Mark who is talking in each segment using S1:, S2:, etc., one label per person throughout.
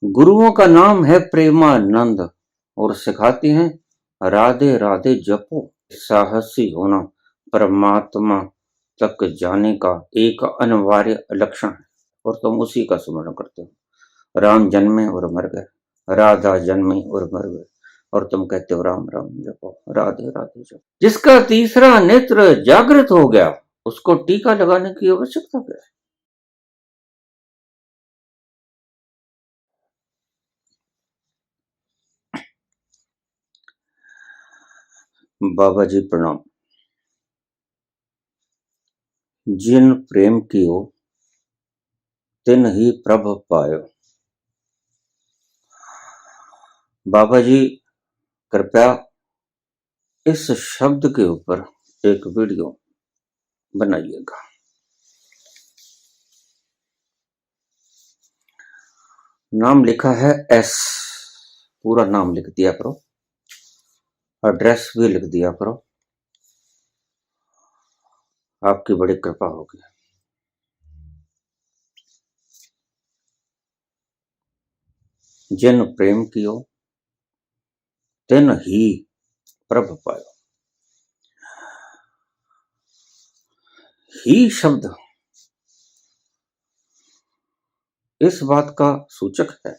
S1: गुरुओं का नाम है प्रेमानंद और सिखाती हैं राधे राधे जपो। साहसी होना परमात्मा तक जाने का एक अनिवार्य लक्षण है और तुम उसी का स्मरण करते हो। राम जन्मे और मर गए, राधा जन्मी और मर गए, और तुम कहते हो राम राम जपो, राधे राधे जपो। जिसका तीसरा नेत्र जागृत हो गया उसको टीका लगाने की आवश्यकता क्या है? बाबा जी प्रणाम। जिन प्रेम कियो तिन ही प्रभ पायो। बाबा जी कृपया इस शब्द के ऊपर एक वीडियो बनाइएगा। नाम लिखा है एस, पूरा नाम लिख दिया करो, एड्रेस भी लिख दिया करो, आपकी बड़ी कृपा होगी। जिन प्रेम कियो तिन ही प्रभ पायो। ही शब्द इस बात का सूचक है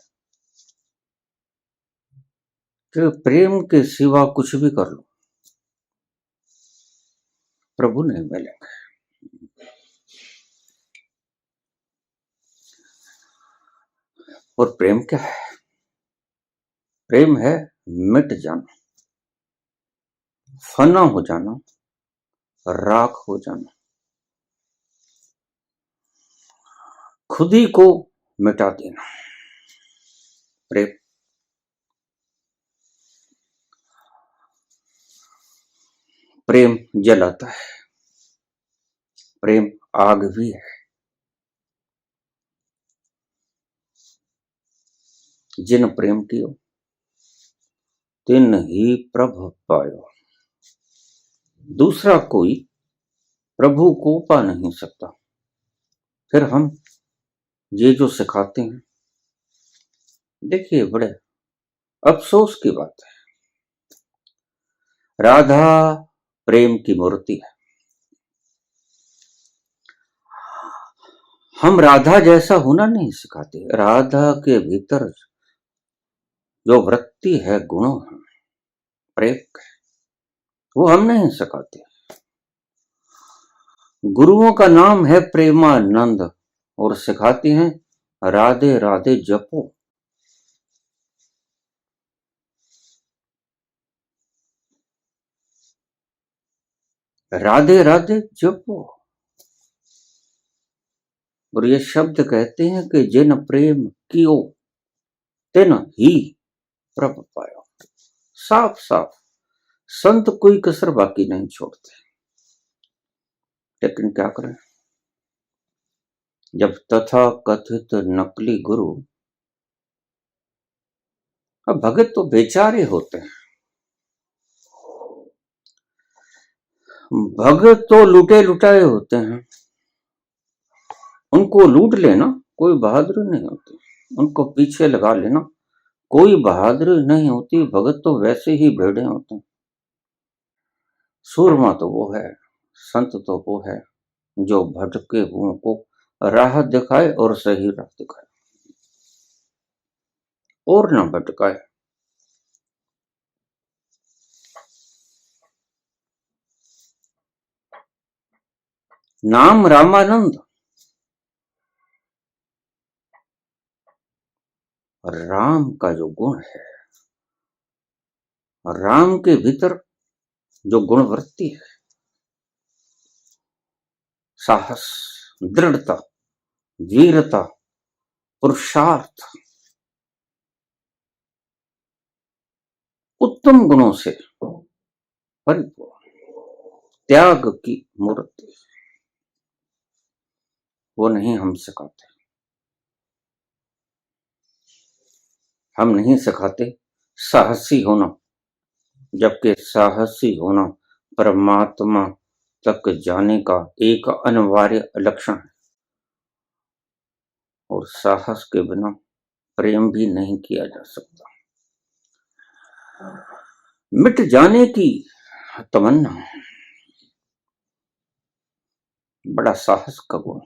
S1: कि प्रेम के सिवा कुछ भी कर लो प्रभु नहीं मिलेंगे। और प्रेम क्या है? प्रेम है मिट जाना, फना हो जाना, राख हो जाना, खुद ही को मिटा देना। प्रेम प्रेम जलाता है, प्रेम आग भी है। जिन प्रेम कियो तिन ही प्रभ पायो। दूसरा कोई प्रभु को पा नहीं सकता। फिर हम ये जो सिखाते हैं, देखिए बड़े अफसोस की बात है, राधा प्रेम की मूर्ति है। हम राधा जैसा होना नहीं सिखाते। राधा के भीतर जो वृत्ति है, गुण है, प्रेम है, वो हम नहीं सिखाते। गुरुओं का नाम है प्रेमानंद और सिखाती हैं राधे राधे जपो। राधे राधे जपो। और ये शब्द कहते हैं कि जिन प्रेम कियो तिन ही प्रभ पायो। साफ साफ संत कोई कसर बाकी नहीं छोड़ते। लेकिन क्या करें, जब तथा कथित नकली गुरु, अब भगत तो बेचारे होते हैं, भगत तो लुटे लुटाए होते हैं, उनको लूट लेना कोई बहादुरी नहीं होती, उनको पीछे लगा लेना कोई बहादुरी नहीं होती। भगत तो वैसे ही भेड़े होते हैं। सूरमा तो वो है, संत तो वो है जो भटके हुओं को राह दिखाए और सही राह दिखाए और न भटकाए। नाम रामानंद, राम का जो गुण है, राम के भीतर जो गुणवृत्ति है, साहस, दृढ़ता, वीरता, पुरुषार्थ, उत्तम गुणों से परिपूर्ण, त्याग की मूर्ति, वो नहीं हम सिखाते। हम नहीं सिखाते साहसी होना, जबकि साहसी होना परमात्मा तक जाने का एक अनिवार्य लक्षण है। और साहस के बिना प्रेम भी नहीं किया जा सकता। मिट जाने की तमन्ना बड़ा साहस का गुण,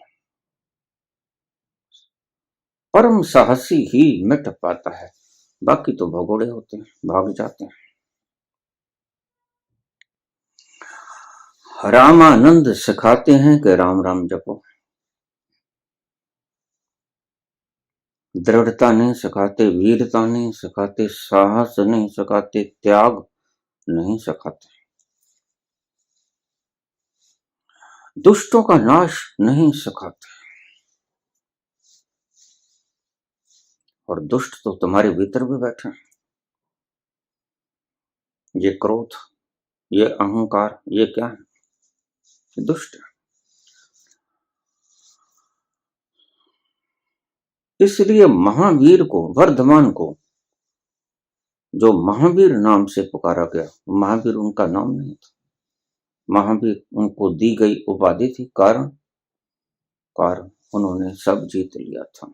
S1: परम साहसी ही मिट पाता है, बाकी तो भगोड़े होते हैं, भाग जाते हैं। रामानंद सिखाते हैं कि राम राम जपो। दृढ़ता नहीं सिखाते, वीरता नहीं सिखाते, साहस नहीं सिखाते, त्याग नहीं सिखाते, दुष्टों का नाश नहीं सिखाते। और दुष्ट तो तुम्हारे भीतर भी बैठे हैं। ये क्रोध, ये अहंकार, ये क्या है? ये दुष्ट है। इसलिए महावीर को, वर्धमान को जो महावीर नाम से पुकारा गया, महावीर उनका नाम नहीं था, महावीर उनको दी गई उपाधि थी। कारण उन्होंने सब जीत लिया था।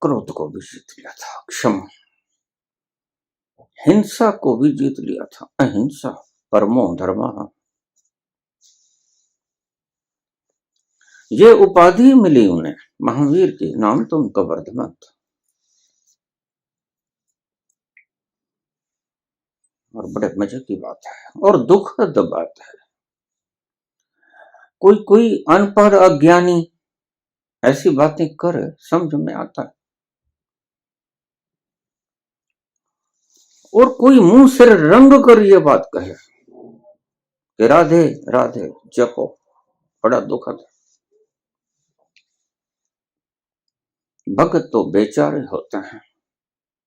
S1: क्रोध को भी जीत लिया था, क्षमा, हिंसा को भी जीत लिया था, अहिंसा परमो धर्मः। ये उपाधि मिली उन्हें महावीर की, नाम तो उनका वर्धमान था। और बड़े मजे की बात है और दुखद बात है, कोई अनपढ़ अज्ञानी ऐसी बातें करे, समझ में आता है, और कोई मुंह सिर रंग कर ये बात कहे कि राधे राधे जपो, बड़ा दुखद है। भक्त तो बेचारे होते हैं,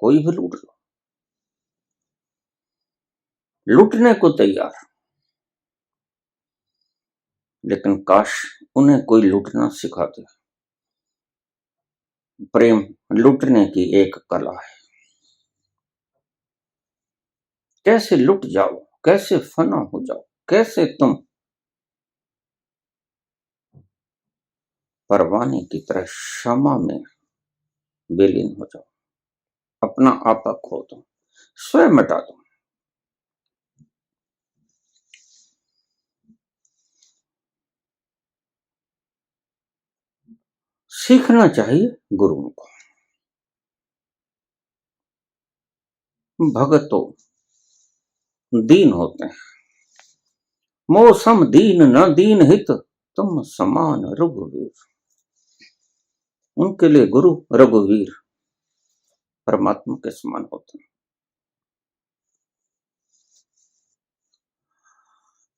S1: कोई भी लूट लो, लूटने को तैयार, लेकिन काश उन्हें कोई लूटना सिखा दे। प्रेम लूटने की एक कला है। कैसे लुट जाओ, कैसे फना हो जाओ, कैसे तुम परवाने की तरह क्षमा में विलीन हो जाओ, अपना आपा खो दो, स्वयं मिटा दो। सीखना चाहिए गुरुओं को। भगतों दीन होते हैं, मौसम दीन न दीन हित, तुम समान रघुवीर। उनके लिए गुरु रघुवीर परमात्मा के समान होते हैं।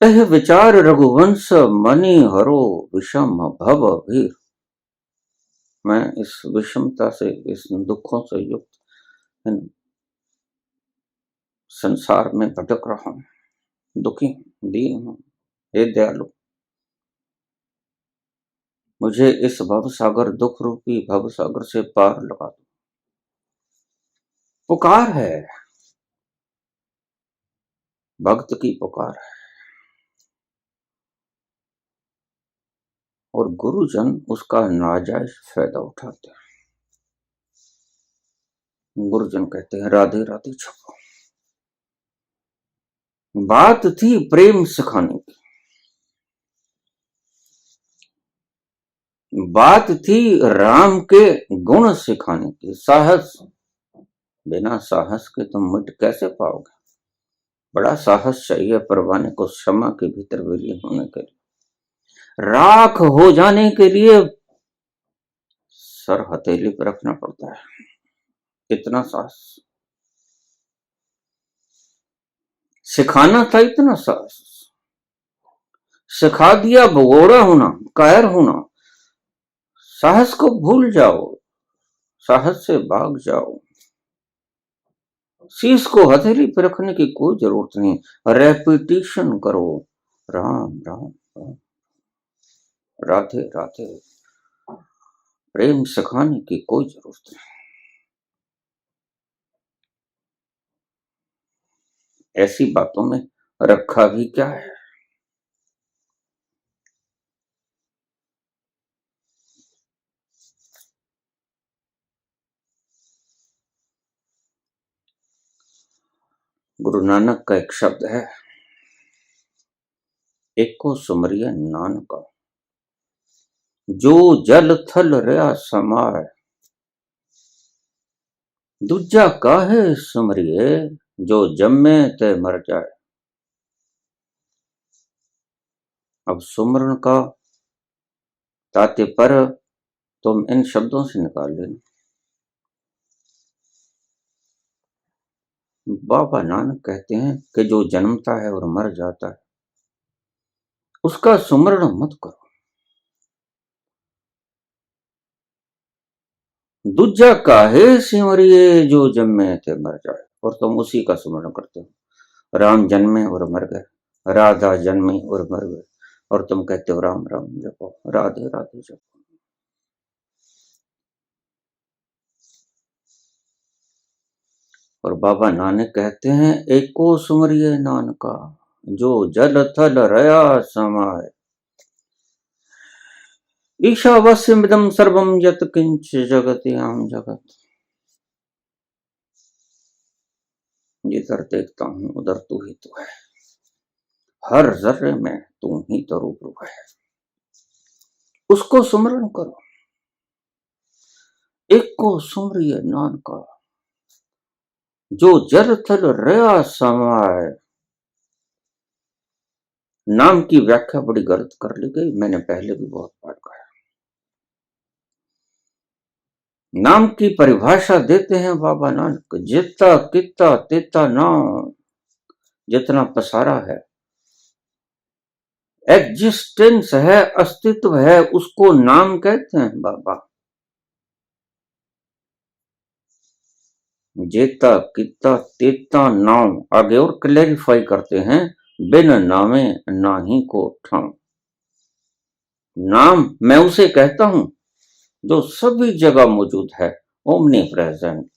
S1: यह विचार रघुवंश मणि हरो विषम भव भीर। मैं इस विषमता से, इस दुखों से युक्त इन संसार में भटक रहा हूं, दुखी दीन हूं, हे दयालु मुझे इस भव सागर, दुख रूपी भव सागर से पार लगा दो। पुकार है, भक्त की पुकार है। और गुरुजन उसका नाजायज फायदा उठाते हैं। गुरुजन कहते हैं राधे राधे छपो। बात थी प्रेम सिखाने की, बात थी राम के गुण सिखाने की। साहस, बिना साहस के तुम मिट कैसे पाओगे? बड़ा साहस चाहिए परवाने को क्षमा के भीतर विलीन होने के लिए, राख हो जाने के लिए सर हथेली पर रखना पड़ता है। इतना साहस सिखाना था, इतना साहस सिखा दिया। भगोड़ा होना, कायर होना, साहस को भूल जाओ, साहस से भाग जाओ। शीश को हथेली पर रखने की कोई जरूरत नहीं, रेपिटेशन करो, राम राम राम, राधे राधे। प्रेम सिखाने की कोई जरूरत नहीं। ऐसी बातों में रखा भी क्या है? गुरु नानक का एक शब्द है, एको सुमरिय नानका, जो जल थल रहा समाय, दूजा काहे सुमरिए, जो जम्मे ते मर जाए। अब सुमरन का तात्पर्य तुम इन शब्दों से निकाल लेना। बाबा नानक कहते हैं कि जो जन्मता है और मर जाता है उसका सुमरण मत करो। दूजा काहे सिमरिए, जो जन्मे थे मर जाए, और तुम उसी का सुमरण करते हो। राम जन्मे और मर गए, राधा जन्मी और मर गए, और तुम कहते हो राम राम जपो, राधे राधे जपो। और बाबा नानक कहते हैं, एको सुमरिए नानका, जो जल थल रया समाय, ईशावास्यमिदं सर्वं यत् किंच जगत्याम जगत। जिधर देखता हूं उधर तू ही तो है, हर जर्रे में तू ही तो रूप है। उसको सुमरण करो। एको सुमरिए नानका, जो जल थल रया समाय। नाम की व्याख्या बड़ी गलत कर ली गई, मैंने पहले भी बहुत बार कहा। नाम की परिभाषा देते हैं बाबा नानक, जितना कितना तेता नाम, जितना पसारा है, एग्जिस्टेंस है, अस्तित्व है, उसको नाम कहते हैं बाबा। जेता किता तेता नाम, आगे और क्लैरिफाई करते हैं, बिन नामे नाही को ठाम। नाम मैं उसे कहता हूं जो सभी जगह मौजूद है, ओमनी प्रेजेंट।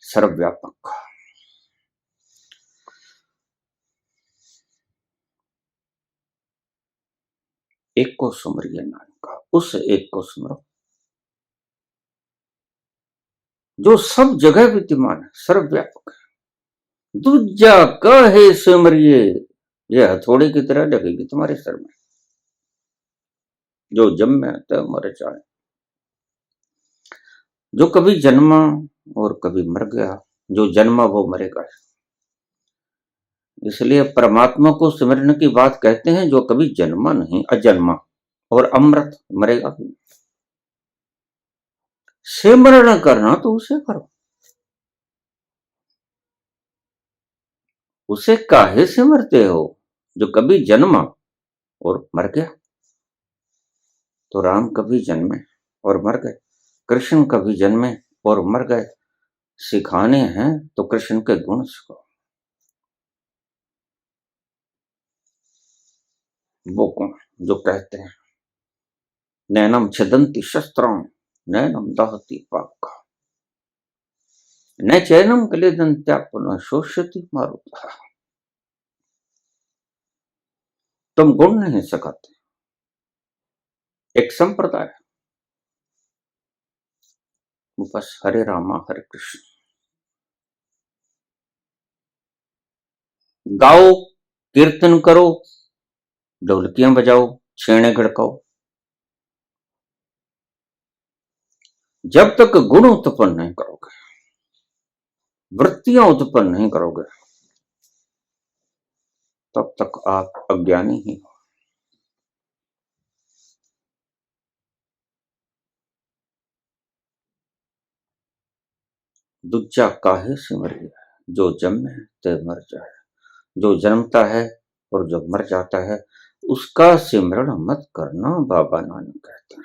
S1: सर्वव्यापक। एक को सुमरिए नानका, उस एक को सुमरो जो सब जगह विद्यमान है, सर्वव्यापक है। दूजा कहे सुमरिए, यह हथौड़े की तरह लगेगी तुम्हारे सर में, जो जन्मे तो मर जाए। जो कभी जन्मा और कभी मर गया, जो जन्मा वो मरेगा। इसलिए परमात्मा को सिमरने की बात कहते हैं, जो कभी जन्मा नहीं, अजन्मा और अमृत, मरेगा भी। सिमरण करना तो उसे करो। उसे काहे सिमरते हो, जो कभी जन्मा और मर गया। तो राम कभी जन्मे और मर गए, कृष्ण कभी जन्मे और मर गए। सिखाने हैं तो कृष्ण के गुण सिखाओ। वो कौन जो कहते हैं, नैनम छिदंती शस्त्रम, नैनम दहती पाक, न चैनम कलेदंत्या पुनः शोषति मारुता। तुम गुण नहीं सिखाते। एक संप्रदाय, बस हरे रामा हरे कृष्ण गाओ, कीर्तन करो, ढोलकियां बजाओ, छेड़े खड़काओ, जब तक गुण उत्पन्न नहीं करोगे, वृत्तियां उत्पन्न नहीं करोगे, तब तक आप अज्ञानी ही हो। दूजा काहे सिमरिए, जो जन्मे ते मर जाए। जो जन्मता है और जो मर जाता है उसका सिमरण मत करना, बाबा नानक कहते हैं।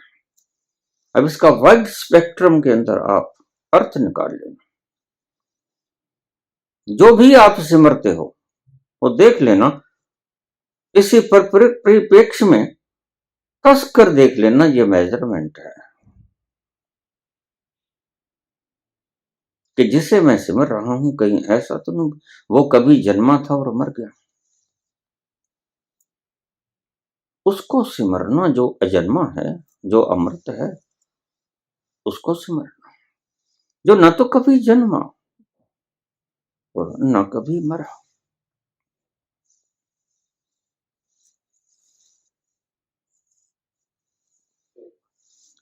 S1: अब इसका वाइड स्पेक्ट्रम के अंदर आप अर्थ निकाल लेना। जो भी आप सिमरते हो वो देख लेना, इसी परिप्रेक्ष्य में कस कर देख लेना, ये मेजरमेंट है कि जिसे मैं सिमर रहा हूं कहीं ऐसा तो नहीं वो कभी जन्मा था और मर गया। उसको सिमरना जो अजन्मा है, जो अमृत है, उसको स्मरना, जो न तो कभी जन्मा और न कभी मरा।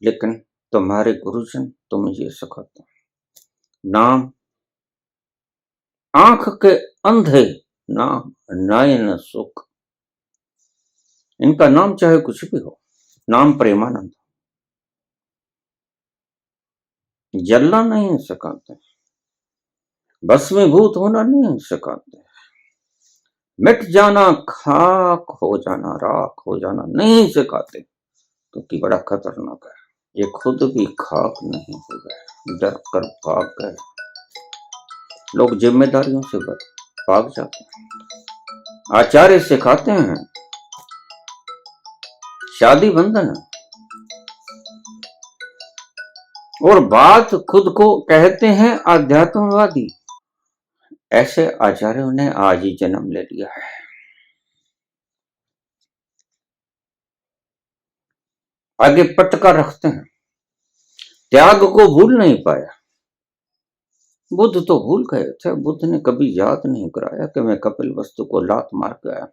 S1: लेकिन तुम्हारे गुरुजन तुम्हें ये सिखाते हैं, नाम आंख के अंधे, नाम नयन सुख। इनका नाम चाहे कुछ भी हो, नाम प्रेमानंद। जलना नहीं सिखाते, भस्मीभूत होना नहीं सिखाते, मिट जाना, खाक हो जाना, राख हो जाना नहीं सिखाते, क्योंकि बड़ा खतरनाक है। ये खुद भी खाक नहीं हो गए, डर कर भाग गए। लोग जिम्मेदारियों से भाग जाते हैं। आचार्य सिखाते हैं शादी बंधन, और बात खुद को कहते हैं आध्यात्मवादी। ऐसे आचार्यों ने आज ही जन्म ले लिया है। आगे पटका रखते हैं, त्याग को भूल नहीं पाया। बुद्ध तो भूल गए थे, बुद्ध ने कभी याद नहीं कराया कि मैं कपिलवस्तु को लात मार के आया।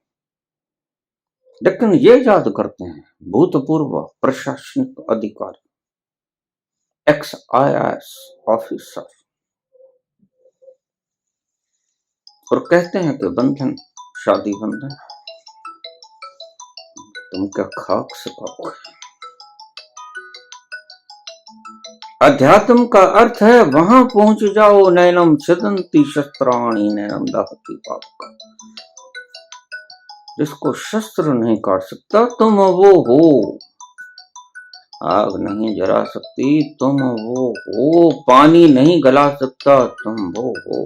S1: लेकिन ये याद करते हैं भूतपूर्व प्रशासनिक अधिकारी, एक्स IAS ऑफिसर, और कहते हैं कि बंधन शादी बंधन, तुम क्या खाक से पाओगे। अध्यात्म का अर्थ है वहां पहुंच जाओ, नैनम छिदंती शस्त्राणी नैनम दहती पाप। जिसको शस्त्र नहीं काट सकता तुम वो हो, आग नहीं जला सकती तुम वो हो, पानी नहीं गला सकता तुम वो हो,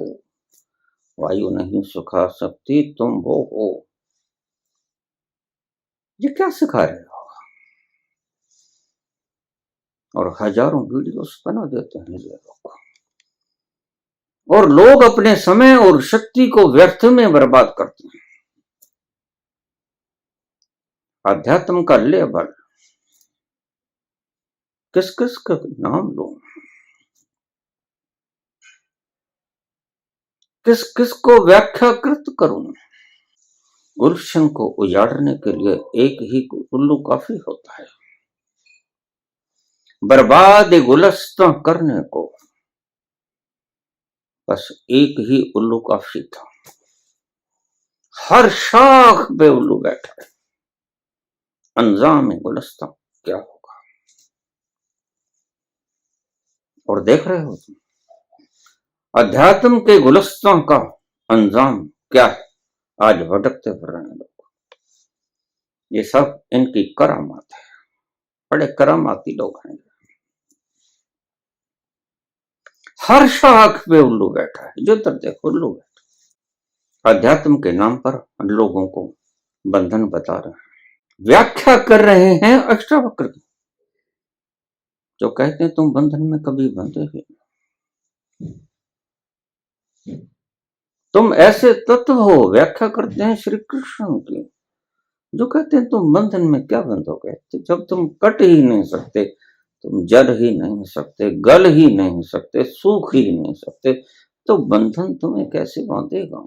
S1: वायु नहीं सुखा सकती तुम वो हो। ये क्या सिखा रहे हो? और हजारों वीडियोस बना देते हैं ये लोग, और लोग अपने समय और शक्ति को व्यर्थ में बर्बाद करते हैं। अध्यात्म का लेबल किस किस का नाम लो, किस किस को व्याख्याकृत करूं। गुलशन को उजाड़ने के लिए एक ही उल्लू काफी होता है, बर्बाद गुलस्ता करने को बस एक ही उल्लू काफी था। हर शाख पे उल्लू बैठा है, अंजाम गुलस्ता क्या होगा। और देख रहे हो तुम अध्यात्म के गुलस्ता का अंजाम क्या है। आज भटकते फिर रहे हैं लोग, ये सब इनकी करामात है, बड़े करामाती लोग हैं। हर शाख पे उल्लू बैठा है, जो तर देखो उल्लू बैठा। अध्यात्म के नाम पर लोगों को बंधन बता रहे हैं, व्याख्या कर रहे हैं अष्टावक्र की, जो कहते हैं तुम बंधन में कभी बंधे ही नहीं, तुम ऐसे तत्व हो। व्याख्या करते हैं श्री कृष्ण की, जो कहते हैं तुम बंधन में क्या बंधोगे, जब तुम कट ही नहीं सकते, तुम जल ही नहीं सकते, गल ही नहीं सकते, सूख ही नहीं सकते, तो बंधन तुम्हें कैसे बांधेगा।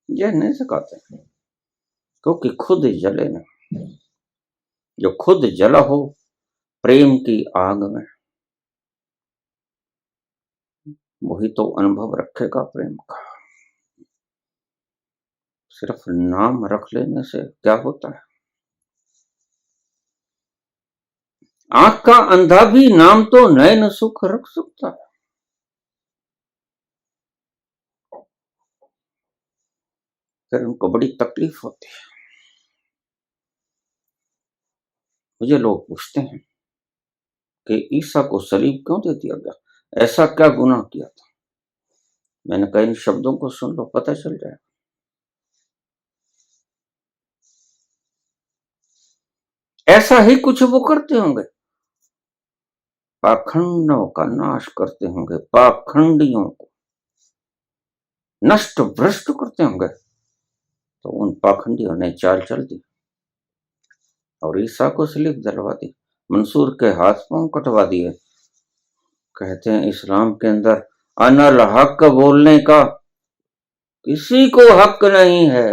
S1: यह नहीं सिखाते, क्योंकि खुद जले ना, जो खुद जला हो प्रेम की आग में, वही तो अनुभव रखेगा प्रेम का। सिर्फ नाम रख लेने से क्या होता है। आंख का अंधा भी नाम तो नयन सुख रख सकता है। फिर उनको बड़ी तकलीफ होती है। मुझे लोग पूछते हैं कि ईसा को सलीब क्यों दे दिया गया, ऐसा क्या गुनाह किया था। मैंने कहा इन शब्दों को सुन लो, पता चल जाएगा। ऐसा ही कुछ वो करते होंगे, पाखंडों का नाश करते होंगे, पाखंडियों को नष्ट भ्रष्ट करते होंगे। तो उन पाखंडियों ने चाल चल दी और ईसा को सलीब दिलवा दी। मंसूर के हाथ पांव कटवा दिए। कहते हैं इस्लाम के अंदर अनल हक बोलने का किसी को हक नहीं है।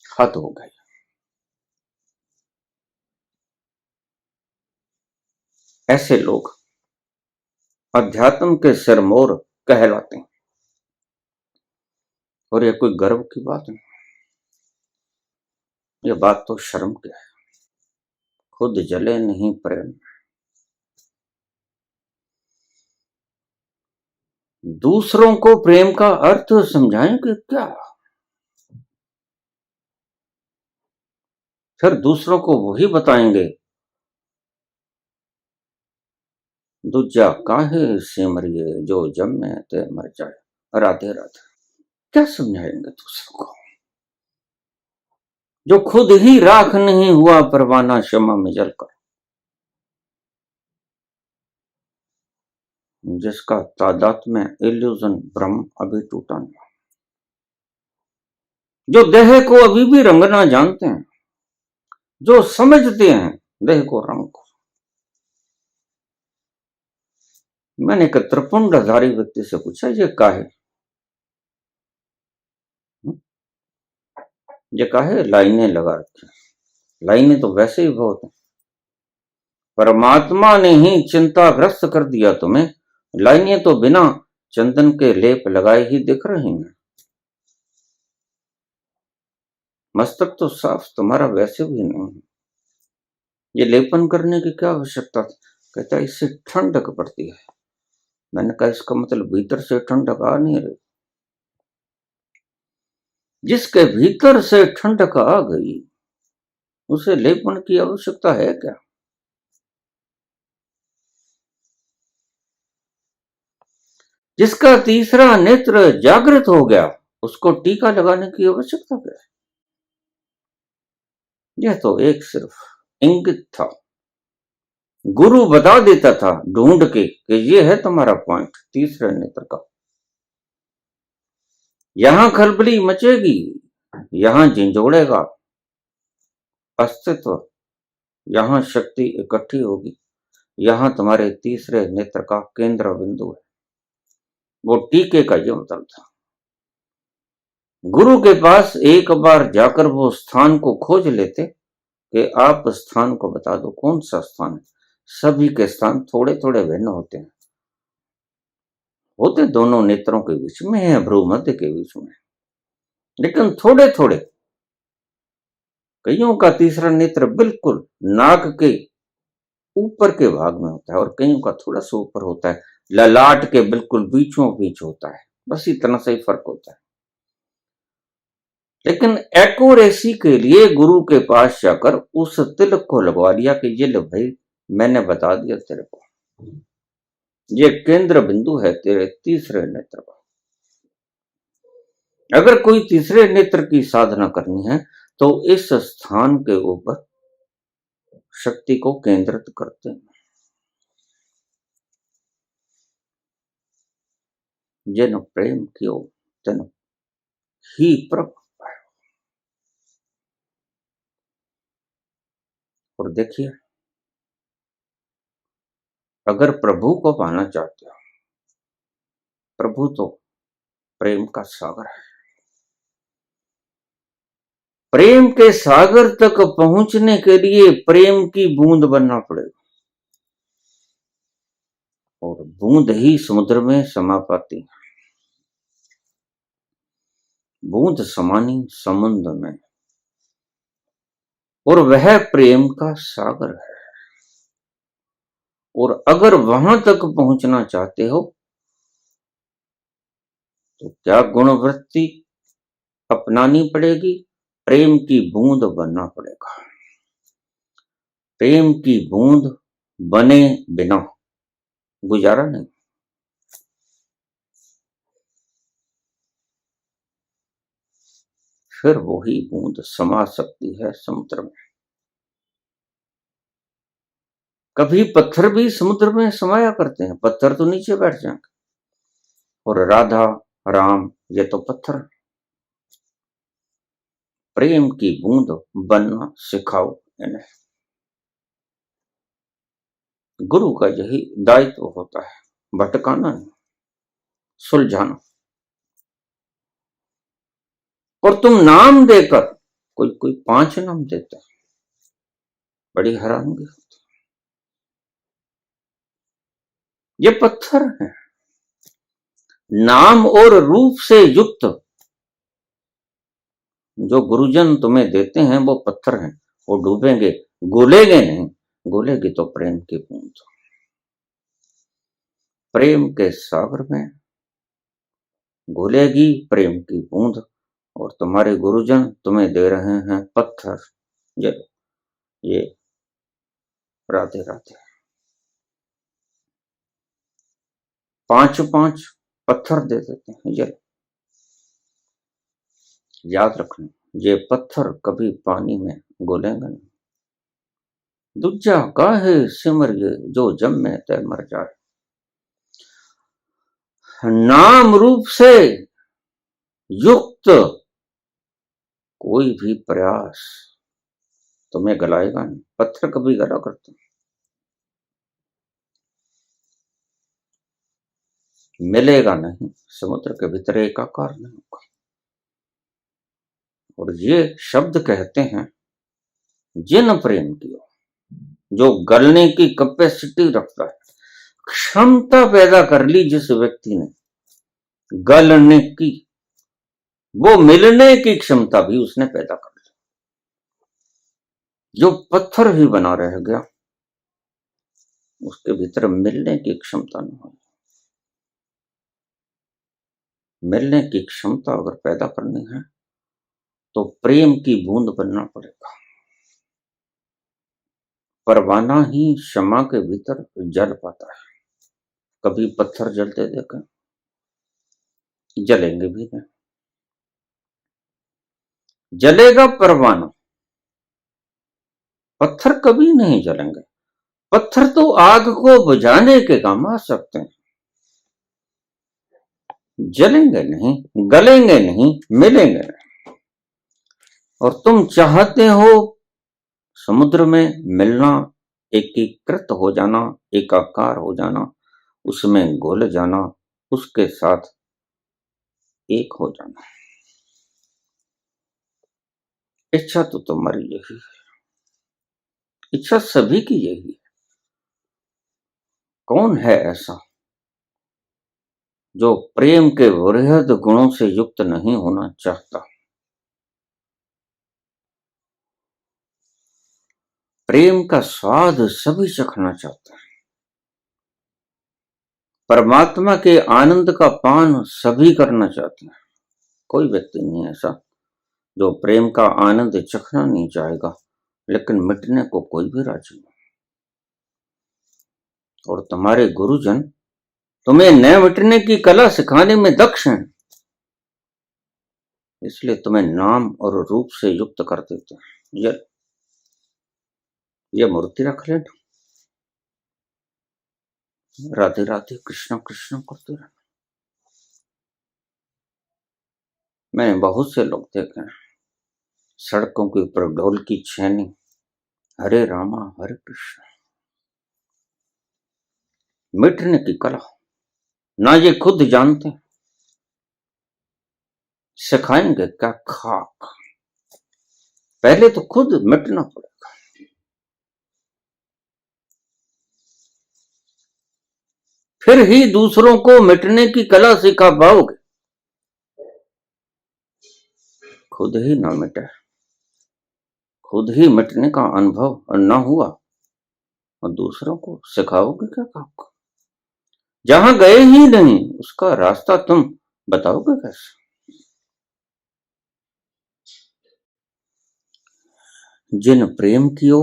S1: हद हो गई। ऐसे लोग अध्यात्म के सिरमौर कहलाते हैं। और यह कोई गर्व की बात नहीं, यह बात तो शर्म की है। खुद जले नहीं प्रेम, दूसरों को प्रेम का अर्थ समझाएंगे क्या? फिर दूसरों को वही बताएंगे, दूजा काहे सिमरिए जो जम्मे ते मर जाए। राधे राधे। क्या समझाएंगे दूसरों को जो खुद ही राख नहीं हुआ परवाना शमा में जलकर, जिसका तादात में इल्यूजन भ्रम अभी टूटा नहीं, जो देह को अभी भी रंगना जानते हैं, जो समझते हैं देह को रंग को। मैंने एक त्रिपुंडधारी व्यक्ति से पूछा, ये काहे, ये काहे लाइनें लगा रखी? लाइनें तो वैसे ही बहुत है, परमात्मा ने ही चिंताग्रस्त कर दिया तुम्हें। लाइनें तो बिना चंदन के लेप लगाए ही दिख रही हैं। मस्तक तो साफ तुम्हारा वैसे भी नहीं है, ये लेपन करने की क्या आवश्यकता थी? कहता है इससे ठंडक पड़ती है। मैंने कहा इसका मतलब भीतर से ठंडक आ नहीं रही। जिसके भीतर से ठंडक आ गई उसे लेपन की आवश्यकता है क्या? जिसका तीसरा नेत्र जागृत हो गया उसको टीका लगाने की आवश्यकता क्या है? यह तो एक सिर्फ इंगित था, गुरु बता देता था ढूंढ के कि ये है तुम्हारा पॉइंट तीसरे नेत्र का। यहां खलबली मचेगी, यहां झिंझोड़ेगा अस्तित्व, यहां शक्ति इकट्ठी होगी, यहां तुम्हारे तीसरे नेत्र का केंद्र बिंदु है। वो टीके का ये मतलब था। गुरु के पास एक बार जाकर वो स्थान को खोज लेते कि आप स्थान को बता दो कौन सा स्थान है। सभी के स्थान थोड़े थोड़े भिन्न होते हैं, होते दोनों नेत्रों के बीच में है, भ्रूमध्य के बीच में, लेकिन थोड़े थोड़े। कईयों का तीसरा नेत्र बिल्कुल नाक के ऊपर के भाग में होता है और कईयों का थोड़ा सा ऊपर होता है, ललाट के बिल्कुल बीचों बीच होता है। बस इतना सा ही फर्क होता है। लेकिन एक्यूरेसी के लिए गुरु के पास जाकर उस तिलक को लगवा लिया कि ये ले भाई, मैंने बता दिया तेरे को, ये केंद्र बिंदु है तेरे तीसरे नेत्र का। अगर कोई तीसरे नेत्र की साधना करनी है तो इस स्थान के ऊपर शक्ति को केंद्रित करते हैं। जिन प्रेम कियो तिन ही प्रभु। और देखिए, अगर प्रभु को पाना चाहते हो, प्रभु तो प्रेम का सागर है। प्रेम के सागर तक पहुंचने के लिए प्रेम की बूंद बनना पड़ेगा, और बूंद ही समुद्र में समा पाती है। बूंद समानी समुद्र में, और वह प्रेम का सागर है। और अगर वहां तक पहुंचना चाहते हो तो क्या गुणवृत्ति अपनानी पड़ेगी? प्रेम की बूंद बनना पड़ेगा। प्रेम की बूंद बने बिना गुजारा नहीं। फिर वही बूंद समा सकती है समुद्र में। कभी पत्थर भी समुद्र में समाया करते हैं, पत्थर तो नीचे बैठ जाएंगे, और राधा राम ये तो पत्थर। प्रेम की बूंद बनना सिखाओ इन्हें। गुरु का यही दायित्व होता है, भटकाना नहीं, सुलझाना। और तुम नाम देकर, कोई कोई 5 नाम देता है, बड़ी हैरानगी होती। ये पत्थर है, नाम और रूप से युक्त जो गुरुजन तुम्हें देते हैं वो पत्थर हैं। वो डूबेंगे, घुलेंगे नहीं। घुलेगी तो प्रेम की बूंद, प्रेम के सागर में घुलेगी प्रेम की बूंद। और तुम्हारे गुरुजन तुम्हें दे रहे हैं पत्थर। ये राधे राधे। 5 पत्थर दे देते हैं। ये याद रखना, ये पत्थर कभी पानी में घुलेंगे नहीं। दूजा काहे सिमरिए जो जम में तय मर जाए। नाम रूप से युक्त कोई भी प्रयास तुम्हें गलाएगा नहीं। पत्थर कभी गला करते, मिलेगा नहीं। समुद्र के भीतर एकाकार नहीं होगा। और ये शब्द कहते हैं जिन प्रेम किया, जो गलने की कैपेसिटी रखता है, क्षमता पैदा कर ली जिस व्यक्ति ने गलने की, वो मिलने की क्षमता भी उसने पैदा कर ली। जो पत्थर ही बना रह गया, उसके भीतर मिलने की क्षमता नहीं हुई। मिलने की क्षमता अगर पैदा करनी है तो प्रेम की बूंद बनना पड़ेगा। परवाना ही क्षमा के भीतर जल पाता है। कभी पत्थर जलते देखे? जलेंगे भी नहीं। जलेगा परवाना, पत्थर कभी नहीं जलेंगे। पत्थर तो आग को बुझाने के काम आ सकते हैं, जलेंगे नहीं, गलेंगे नहीं, मिलेंगे नहीं। और तुम चाहते हो समुद्र में मिलना, एकीकृत हो जाना, एकाकार हो जाना, उसमें घुल जाना, उसके साथ एक हो जाना। इच्छा तो तुम्हारी यही है, इच्छा सभी की यही है। कौन है ऐसा जो प्रेम के वृहद गुणों से युक्त नहीं होना चाहता? प्रेम का स्वाद सभी चखना चाहते हैं। परमात्मा के आनंद का पान सभी करना चाहते हैं। कोई व्यक्ति नहीं ऐसा जो प्रेम का आनंद चखना नहीं चाहेगा, लेकिन मिटने को कोई भी राजी नहीं। और तुम्हारे गुरुजन तुम्हें न मिटने की कला सिखाने में दक्ष हैं, इसलिए तुम्हें नाम और रूप से युक्त कर देते हैं। ये मूर्ति रख लेना, राधे राधे कृष्ण कृष्ण करते रहना। मैंने बहुत से लोग देखे हैं सड़कों के ऊपर ढोल की छेनी, हरे रामा हरे कृष्ण। मिटने की कला ना ये खुद जानते, सिखाएंगे क्या? खाक। पहले तो खुद मिटना पड़ेगा। फिर ही दूसरों को मिटने की कला सिखा पाओगे। खुद ही ना मिटे, खुद ही मिटने का अनुभव ना हुआ और दूसरों को सिखाओगे क्या? खाक। जहां गए ही नहीं उसका रास्ता तुम बताओगे कैसे? जिन प्रेम कियो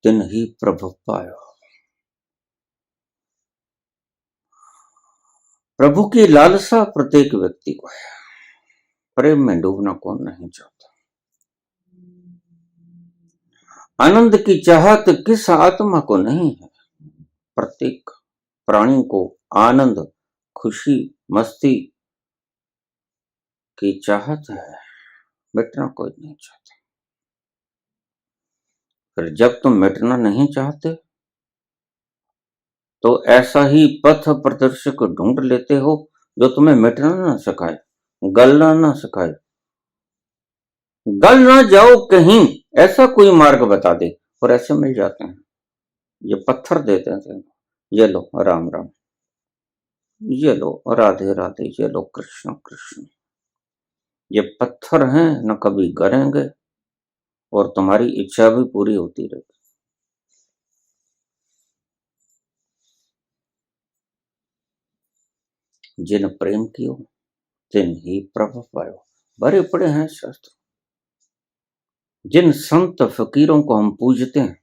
S1: तिन ही प्रभु पायो। प्रभु की लालसा प्रत्येक व्यक्ति को है। प्रेम में डूबना कौन नहीं चाहता? आनंद की चाहत किस आत्मा को नहीं है? प्रत्येक प्राणी को आनंद, खुशी मस्ती की चाहत है, मिटना कोई नहीं चाहता। फिर जब तुम मिटना नहीं चाहते तो ऐसा ही पथ प्रदर्शक ढूंढ लेते हो जो तुम्हें मिटना ना सिखाए, गलना ना सिखाए, गल ना जाओ कहीं, ऐसा कोई मार्ग बता दे। और ऐसे मिल जाते हैं, ये पत्थर देते हैं, ये लो राम राम, ये लो राधे राधे, ये लो कृष्ण कृष्ण। ये पत्थर हैं, न कभी गलेंगे और तुम्हारी इच्छा भी पूरी होती रहेगी। जिन प्रेम कियो तिन ही प्रभ पायो, भरे पड़े हैं शास्त्र। जिन संत फकीरों को हम पूजते हैं,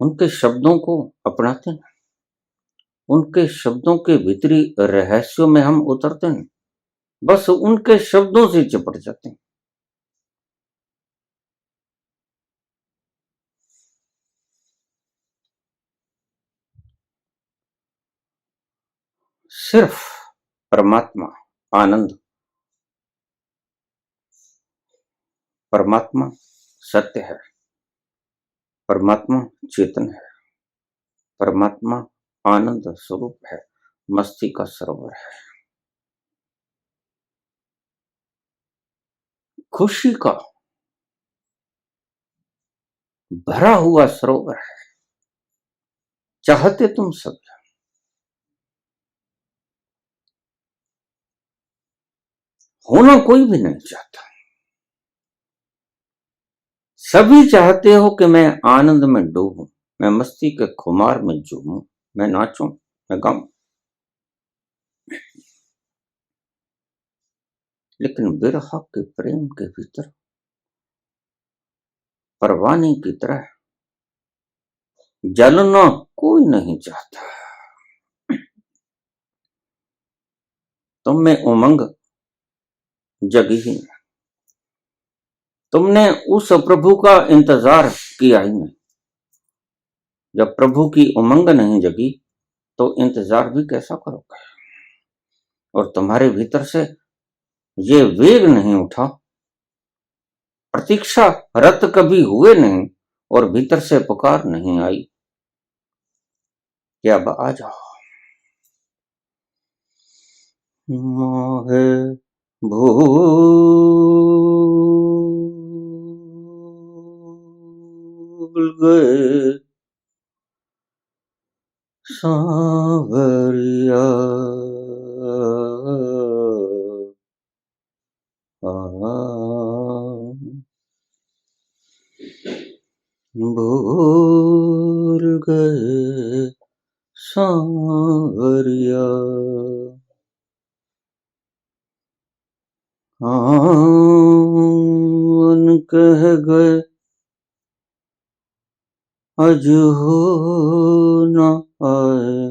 S1: उनके शब्दों को अपनाते हैं, उनके शब्दों के भीतरी रहस्यों में हम उतरते हैं, बस उनके शब्दों से चिपट जाते हैं। सिर्फ परमात्मा आनंद, परमात्मा सत्य है, परमात्मा चेतन है, परमात्मा आनंद स्वरूप है, मस्ती का सरोवर है, खुशी का भरा हुआ सरोवर है। चाहते तुम सब, होना कोई भी नहीं चाहता। सभी चाहते हो कि मैं आनंद में डूबूं, मैं मस्ती के खुमार में झूमूं, मैं नाचूं, मैं गाऊं। लेकिन विरह के प्रेम के भीतर परवाने की तरह जलना कोई नहीं चाहता। तुम में उमंग जगी ही नहीं, तुमने उस प्रभु का इंतजार किया ही नहीं। जब प्रभु की उमंग नहीं जगी तो इंतजार भी कैसा करोगे। और तुम्हारे भीतर से ये वेग नहीं उठा, प्रतीक्षा रत कभी हुए नहीं और भीतर से पुकार नहीं आई कि अब आ जाओ। मोहे भूल गए सांवरिया, भूल गए सांवरिया, मन कह गए अज हो न आए,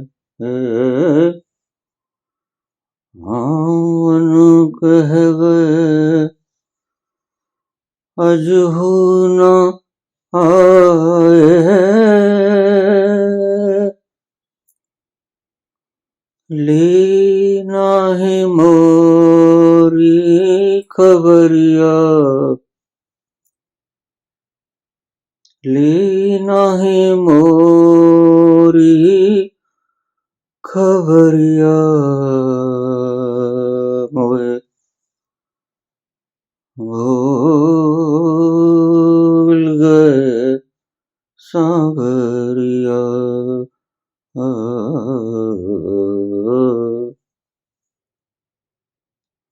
S1: मन कह गए अज हो न आए, लीना है मोरी खबरिया, लीना है मोरी खबरिया, मोए भूल गए सांवरिया,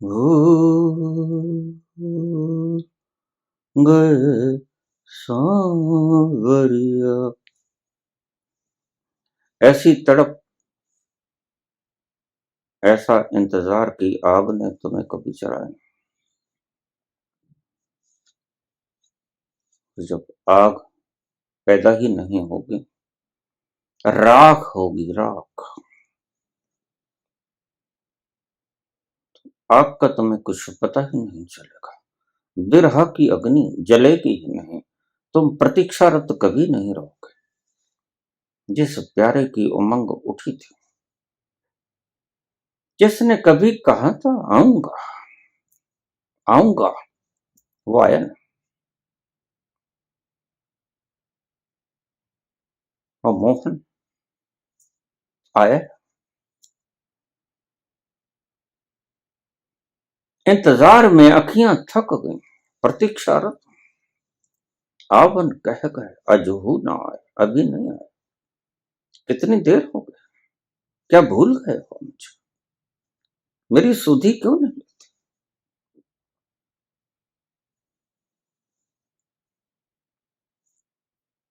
S1: भूल गए सांवरिया। ऐसी तड़प, ऐसा इंतजार की आग ने तुम्हें कभी जलाया। जब आग पैदा ही नहीं होगी, राख होगी राख, आग का तुम्हें कुछ पता ही नहीं चलेगा। विरह की अग्नि जलेगी ही नहीं, तुम प्रतीक्षारत कभी नहीं रहोगे। जिस प्यारे की उमंग उठी थी जिसने कभी कहा था आऊंगा आऊंगा, वो आया ना। और मोहन आया। इंतजार में अखियां थक गईं, प्रतीक्षारत। आवन कह गए अजहू ना आए, अभी नहीं आए। कितनी देर हो गई, क्या भूल गए हो मुझे? मेरी सुधि क्यों नहीं?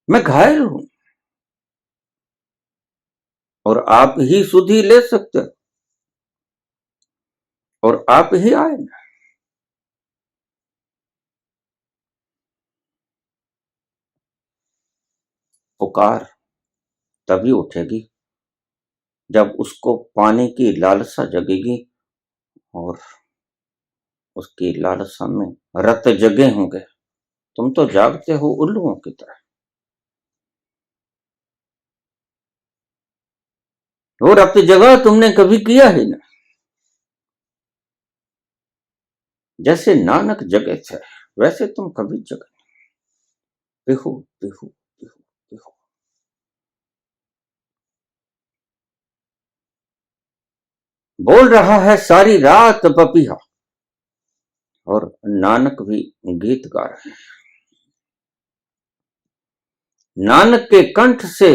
S1: मैं घायल हूं और आप ही सुधि ले सकते हो, और आप ही आए ना। पुकार तभी उठेगी जब उसको पाने की लालसा जगेगी, और उसकी लालसा में रत जगे होंगे। तुम तो जागते हो उल्लुओं की तरह। वो रत जगा तुमने कभी किया ही ना। जैसे नानक जगे थे वैसे तुम कभी जगे। बिहू बिहू बिहू बिहू। बोल रहा है सारी रात पपीहा, और नानक भी गीत गा रहे हैं। नानक के कंठ से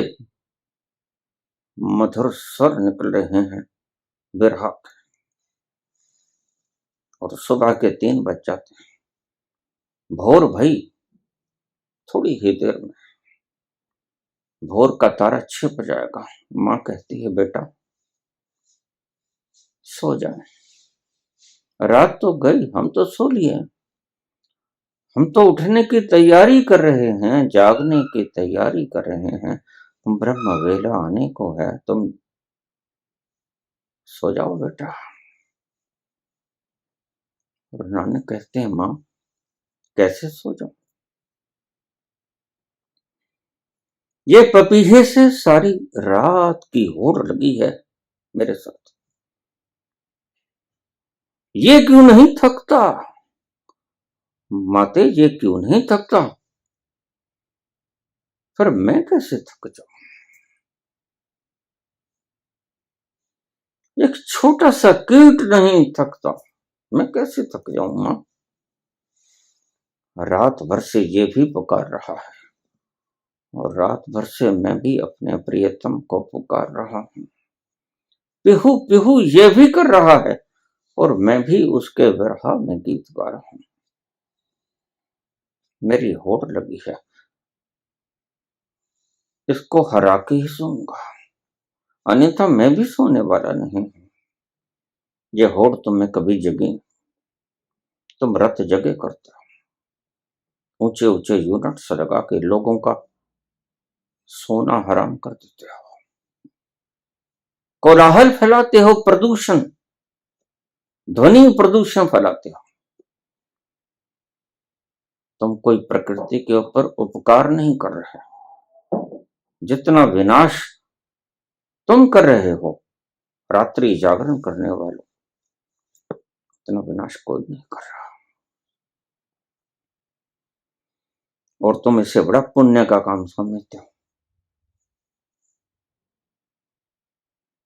S1: मधुर स्वर निकल रहे हैं बिरहा के। और सुबह के 3 बज जाते हैं। भोर भई, थोड़ी ही देर में भोर का तारा छिप जाएगा। माँ कहती है बेटा सो जाए, रात तो गई, हम तो सो लिए, हम तो उठने की तैयारी कर रहे हैं, जागने की तैयारी कर रहे हैं। ब्रह्म वेला आने को है, तुम सो जाओ बेटा। और नानक कहते हैं माँ कैसे सो जाओ? ये पपीहे से सारी रात की होड़ लगी है मेरे साथ। ये क्यों नहीं थकता? माते ये क्यों नहीं थकता? फिर मैं कैसे थक जाऊं? एक छोटा सा कीट नहीं थकता, मैं कैसे थक जाऊं मां? रात भर से ये भी पुकार रहा है, और रात भर से मैं भी अपने प्रियतम को पुकार रहा हूं। पिहू पिहू ये भी कर रहा है, और मैं भी उसके विरह में गीत गा रहा हूं। मेरी होड़ लगी है, इसको हरा के ही सोऊंगा, अन्यथा मैं भी सोने वाला नहीं। ये होड़ तुम्हें कभी जगी, तुम रत जगे करते हो। ऊंचे ऊंचे यूनिट्स लगा के लोगों का सोना हराम कर देते हो। कोलाहल फैलाते हो, प्रदूषण, ध्वनि प्रदूषण फैलाते हो। तुम कोई प्रकृति के ऊपर उपकार नहीं कर रहे हो। जितना विनाश तुम कर रहे हो, रात्रि जागरण करने वालों, इतना विनाश कोई नहीं कर रहा। और तुम इसे बड़ा पुण्य का काम समझते हो।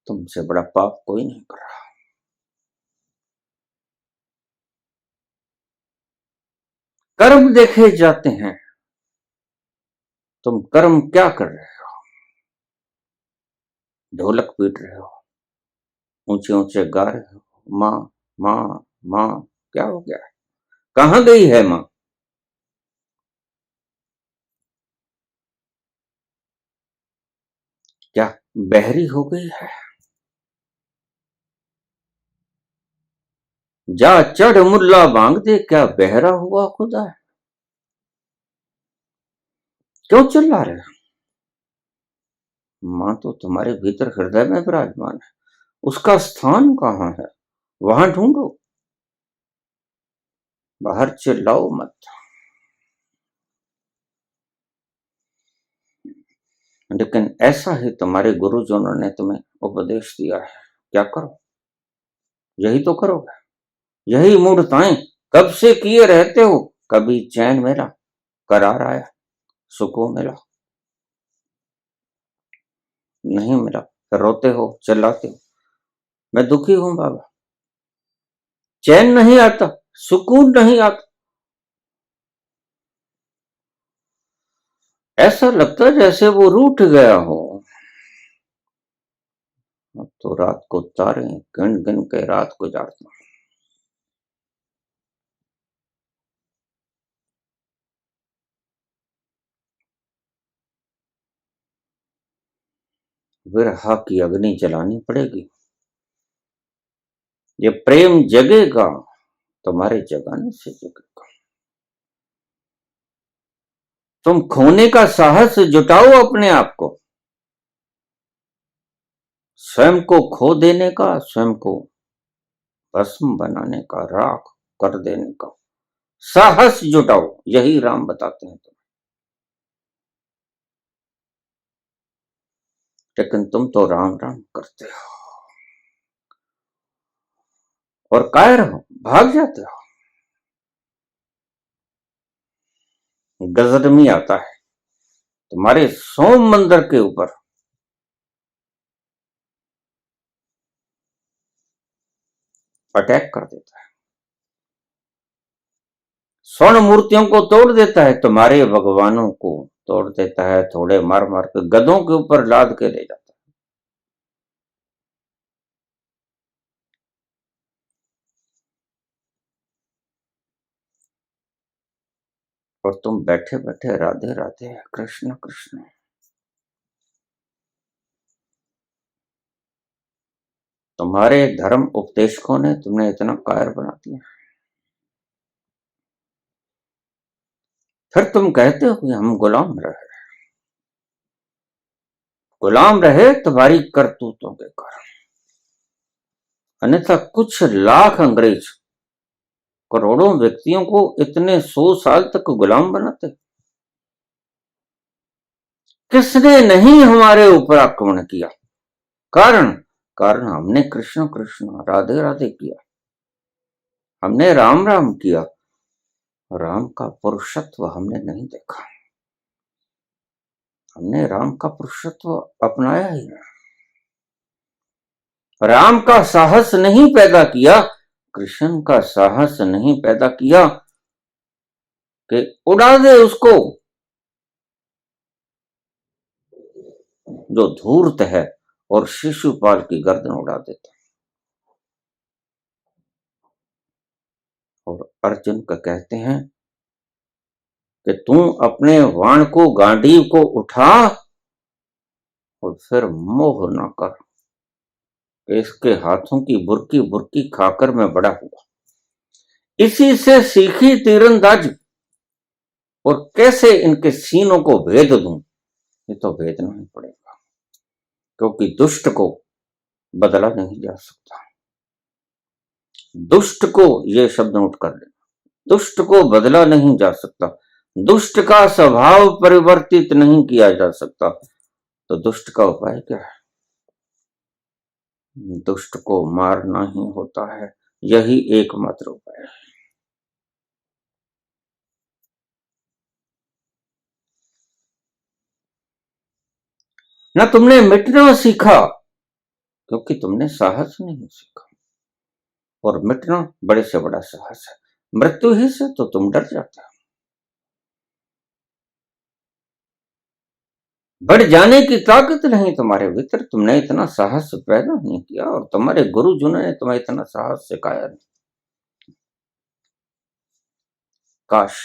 S1: तुमसे बड़ा पाप कोई नहीं कर रहा। कर्म देखे जाते हैं, तुम कर्म क्या कर रहे हो? ढोलक पीट रहे हो, ऊंचे ऊंचे गा रहे हो, माँ माँ माँ। क्या हो गया? कहां गई है माँ? क्या बहरी हो गई है? जा चढ़ मुल्ला बांग दे, क्या बहरा हुआ खुदा है? क्यों चिल्ला रहे हो? माँ तो तुम्हारे भीतर हृदय में विराजमान है, उसका स्थान कहाँ है वहां ढूंढो, बाहर चिल्लाओ मत। लेकिन ऐसा ही तुम्हारे गुरुजनों ने तुम्हें उपदेश दिया है, क्या करो? यही तो करोगे, यही मूर्ताएं कब से किए रहते हो। कभी चैन मिला, करार आया, सुकून मिला, नहीं मिला, फिर रोते हो, चिल्लाते हो, मैं दुखी हूं बाबा, चैन नहीं आता, सुकून नहीं आता। ऐसा लगता है जैसे वो रूठ गया हो। अब तो रात को तारे गिन गिन के रात गुजारता हूं। विरह की अग्नि जलानी पड़ेगी। ये प्रेम जगेगा, तुम्हारे जगाने से जगेगा। तुम खोने का साहस जुटाओ अपने आप को, स्वयं को खो देने का, स्वयं को भस्म बनाने का, राख कर देने का साहस जुटाओ। यही राम बताते हैं तुम्हें। लेकिन तुम तो राम राम करते हो और कायर हो, भाग जाते हो। गजरमी आता है तुम्हारे सोम मंदिर के ऊपर, अटैक कर देता है, स्वर्ण मूर्तियों को तोड़ देता है, तुम्हारे भगवानों को तोड़ देता है, थोड़े मार मार के गधों के ऊपर लाद के ले जाता है। और तुम बैठे बैठे राधे राधे कृष्ण कृष्ण। तुम्हारे धर्म उपदेशकों ने तुमने इतना कायर बना दिया, फिर तुम कहते हो कि हम गुलाम रहे। गुलाम रहे तुम्हारी करतूतों के कारण, अन्यथा कुछ लाख अंग्रेज करोड़ों व्यक्तियों को इतने 100 साल तक गुलाम बनाते। किसने नहीं हमारे ऊपर आक्रमण किया, कारण कारण हमने कृष्ण कृष्ण राधे राधे किया, हमने राम राम किया। राम का पुरुषत्व हमने नहीं देखा, हमने राम का पुरुषत्व अपनाया ही नहीं, राम का साहस नहीं पैदा किया, कृष्ण का साहस नहीं पैदा किया कि उड़ा दे उसको जो धूर्त है और शिशुपाल की गर्दन उड़ा देता। और अर्जुन का कहते हैं कि तू अपने वाण को, गांडीव को उठा और फिर मोह न कर, इसके हाथों की बुरकी बुरकी खाकर मैं बड़ा हुआ, इसी से सीखी तीरंदाजी, और कैसे इनके सीनों को भेद दूं, ये तो भेदना ही पड़ेगा, क्योंकि दुष्ट को बदला नहीं जा सकता। दुष्ट को, ये शब्द नोट कर लेना, दुष्ट को बदला नहीं जा सकता, दुष्ट का स्वभाव परिवर्तित नहीं किया जा सकता। तो दुष्ट का उपाय क्या है? दुष्ट को मारना ही होता है, यही एकमात्र उपाय है। ना तुमने मिटना सीखा क्योंकि तुमने साहस नहीं सीखा, और मिटना बड़े से बड़ा साहस है, मृत्यु ही से तो तुम डर जाते हो। बढ़ जाने की ताकत नहीं तुम्हारे भीतर, तुमने इतना साहस पैदा नहीं किया, और तुम्हारे गुरुजनों ने तुम्हें इतना साहस सिखाया नहीं। काश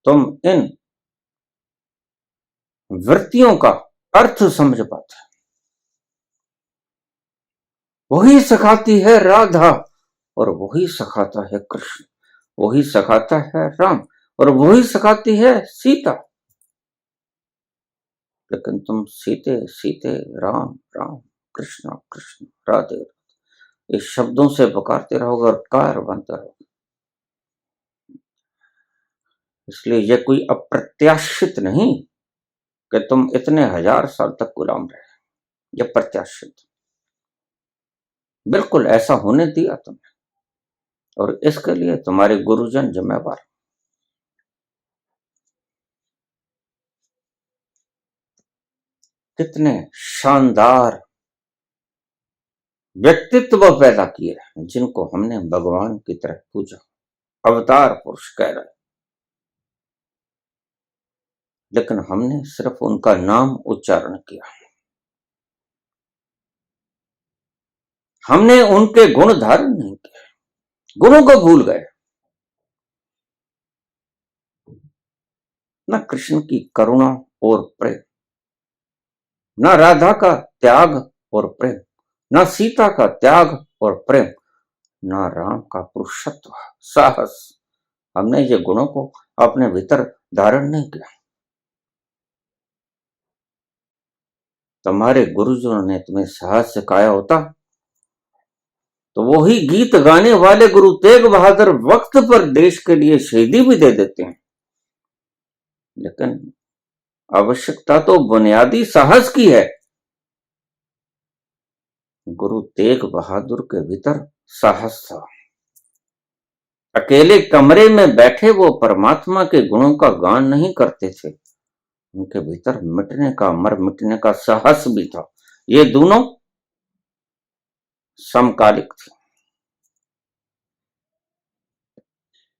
S1: तुम इन वृत्तियों का अर्थ समझ पाते। वही सिखाती है राधा, और वही सिखाता है कृष्ण, वही सिखाता है राम, और वही सिखाती है सीता। लेकिन तुम सीते सीते राम राम कृष्ण कृष्ण राधे इस शब्दों से पुकारते रहोगे और कार बनते रहोगे। इसलिए यह कोई अप्रत्याशित नहीं कि तुम इतने हजार साल तक गुलाम रहे, यह प्रत्याशित। बिल्कुल ऐसा होने दिया तुमने, और इसके लिए तुम्हारे गुरुजन जिम्मेवार। कितने शानदार व्यक्तित्व पैदा किए हैं, जिनको हमने भगवान की तरह पूजा, अवतार पुरुष कह रहे, लेकिन हमने सिर्फ उनका नाम उच्चारण किया, हमने उनके गुण धारण नहीं किए, गुणों को भूल गए। न कृष्ण की करुणा और प्रेम, न राधा का त्याग और प्रेम, न सीता का त्याग और प्रेम, न राम का पुरुषत्व, साहस, हमने ये गुणों को अपने भीतर धारण नहीं किया। तुम्हारे गुरुजनों ने तुम्हें साहस सिखाया होता तो वही गीत गाने वाले गुरु तेग बहादुर वक्त पर देश के लिए शहीदी भी दे देते हैं। लेकिन आवश्यकता तो बुनियादी साहस की है। गुरु तेग बहादुर के भीतर साहस था। अकेले कमरे में बैठे वो परमात्मा के गुणों का गान नहीं करते थे, उनके भीतर मिटने का, मर मिटने का साहस भी था। ये दोनों समकालिक थे।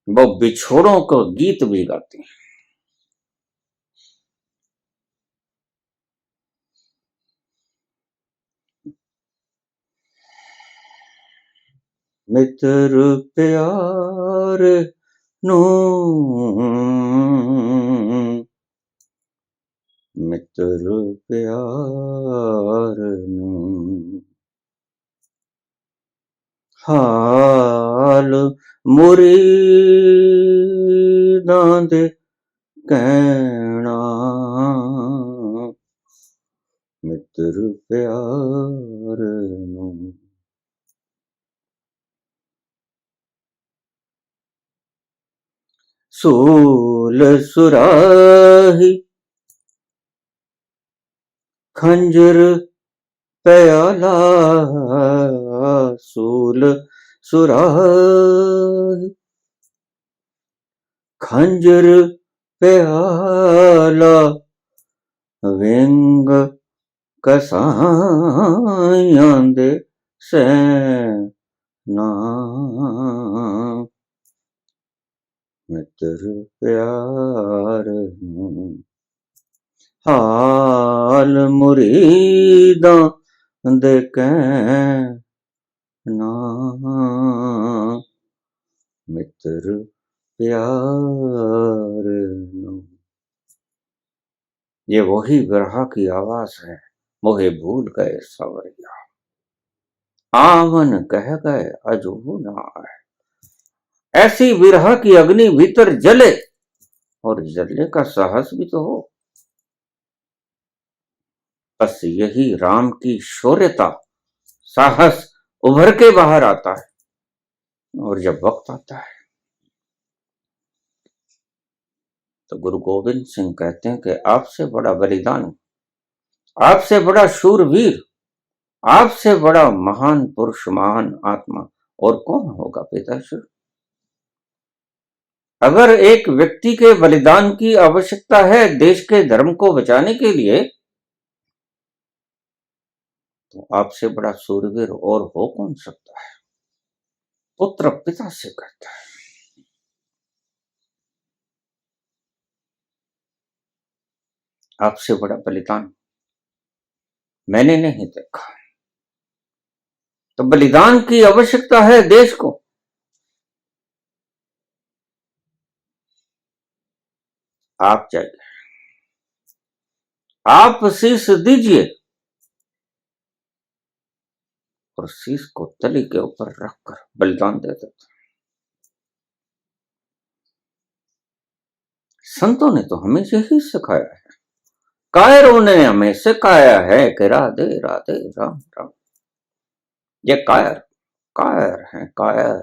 S1: वो बिछोड़ों को गीत भी गाते हैं। मित्र प्यार नू, मित्र प्यार नू, हाल मुरीदां दे कहना, मित्र प्यार नू। सूल सुराही खंजर प्याला, सूल सुराही खंजर प्याला, विंग कसायां दे सैना, मित्र प्यार नू, हाल मुरीदां दे कहना, मित्र प्यार नू। ये वही विरह की आवाज है, मोहे भूल गए सवरिया, आवन कह गए अजू ना आए। ऐसी विरह की अग्नि भीतर जले, और जलने का साहस भी तो हो। बस यही राम की शौर्यता, साहस उभर के बाहर आता है। और जब वक्त आता है तो गुरु गोविंद सिंह कहते हैं कि आपसे बड़ा बलिदान, आपसे बड़ा शूरवीर, आपसे बड़ा महान पुरुष, महान आत्मा और कौन होगा पिताश्री। अगर एक व्यक्ति के बलिदान की आवश्यकता है देश के धर्म को बचाने के लिए, तो आपसे बड़ा शूरवीर और हो कौन सकता है। पुत्र पिता से कहता है, आपसे बड़ा बलिदान मैंने नहीं देखा। तो बलिदान की आवश्यकता है देश को। आप जाइए, आप शीश दीजिए, और शीश को तली के ऊपर रखकर बलिदान दे देते। संतों ने तो हमें यही सिखाया है, कायरों ने हमें सिखाया है कि राधे राधे राम राम। ये कायर कायर है, कायर।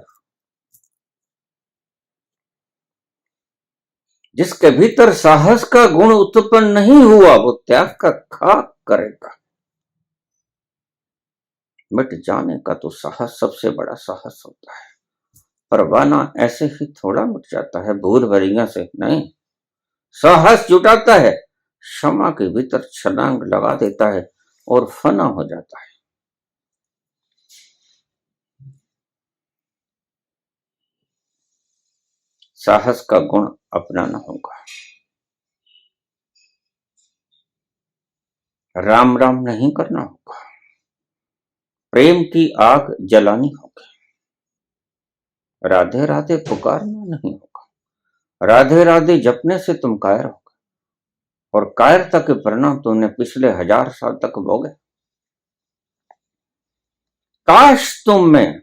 S1: जिसके भीतर साहस का गुण उत्पन्न नहीं हुआ, वो त्याग का खाक करेगा। मिट जाने का तो साहस सबसे बड़ा साहस होता है। परवाना ऐसे ही थोड़ा मिट जाता है भूल भरिया से, नहीं, साहस जुटाता है, क्षमा के भीतर छलांग लगा देता है और फना हो जाता है। साहस का गुण अपनाना होगा। राम राम नहीं करना होगा, प्रेम की आग जलानी होगी। राधे राधे पुकारना नहीं होगा, राधे राधे जपने से तुम कायर होगे और कायरता के परिणाम तुमने पिछले 1000 साल तक भोगे। काश तुम में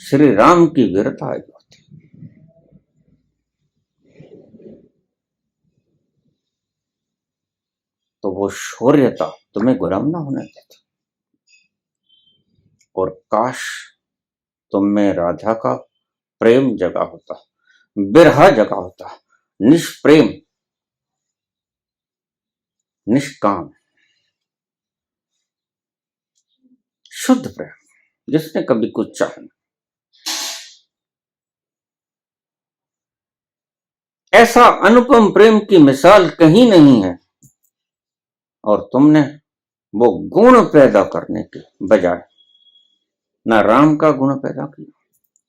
S1: श्री राम की वीरता आई होती, तो वो शौर्यता तुम्हें गुलाम ना होने देती। और काश तुम में राधा का प्रेम जगा होता, बिरहा जगा होता, निष्प्रेम, निष्काम, शुद्ध प्रेम, जिसने कभी कुछ चाहा नहीं। ऐसा अनुपम प्रेम की मिसाल कहीं नहीं है। और तुमने वो गुण पैदा करने के बजाय ना राम का गुण पैदा किया,